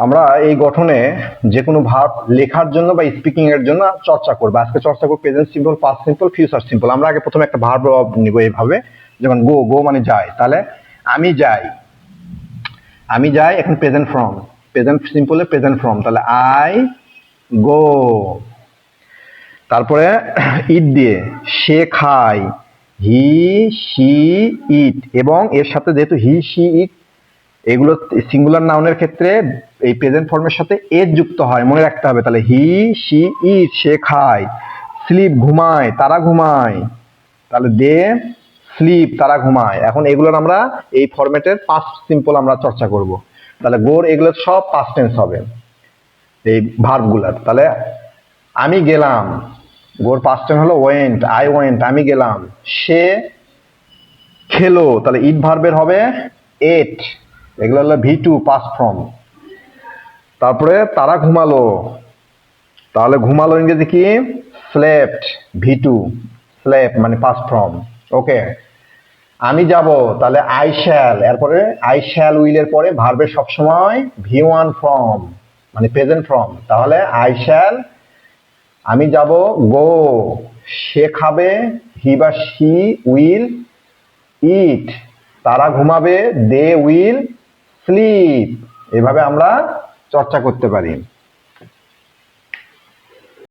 আমরা এই গঠনে যে কোনো ভার্ব লেখার জন্য বা স্পিকিং এর জন্য চর্চা করব। আজকে চর্চা করব present simple, past simple, future simple. আমরা আগে প্রথমে একটা ভার্ব নিব এইভাবে, যেমন গো, গো মানে যায়। তাহলে আমি যাই, আমি যাই এখন প্রেজেন্ট ফর্ম, প্রেজেন্ট সিম্পলে প্রেজেন্ট ফর্ম, তাহলে আই গো। তারপরে ইট দিয়ে সে খায়, হি শি ইট, এবং এর সাথে যেহেতু হি শি ইট এগুলো সিঙ্গুলার নাউনের ক্ষেত্রে এই প্রেজেন্ট ফর্মের সাথে এজ যুক্ত হয়, মনে রাখতে হবে। তাহলে হি শি ইট সে খায়, স্লিপ ঘুমায় তারা ঘুমায়, তাহলে দে স্লিপ তারা ঘুমায়। এখন এগুলোর আমরা এই ফরম্যাটের পাস্ট সিম্পল আমরা চর্চা করব। তাহলে গোর এগুলো সব পাস্ট টেন্স হবে এই ভার্বগুলার। তাহলে আমি গেলাম, গোর পাস্ট টেন্স হলো ওয়েন্ট, আই ওয়েন্ট, আমি গেলাম। সে খেলো, তাহলে ইট ভার্বের হবে এট, এগুলো হলো ভি টু পাস্ট ফর্ম। তারপরে তারা ঘুমালো, তাহলে ঘুমালো ইংরেজি কি স্লেপ্ট, ভি টু স্লেপ মানে পাস্ট ফর্ম। ওকে, আমি যাব, তাহলে আই শ্যাল, এরপরে আই শ্যাল উইল এর পরে ভার্বের সবসময় ভি ওয়ান ফর্ম মানে প্রেজেন্ট ফর্ম। তাহলে আই শ্যাল, আমি যাব, গো, সে খাবে, হি বা শি উইল ইট, তারা ঘুমাবে, দে উইল স্লিপ। এভাবে আমরা চর্চা করতে পারি।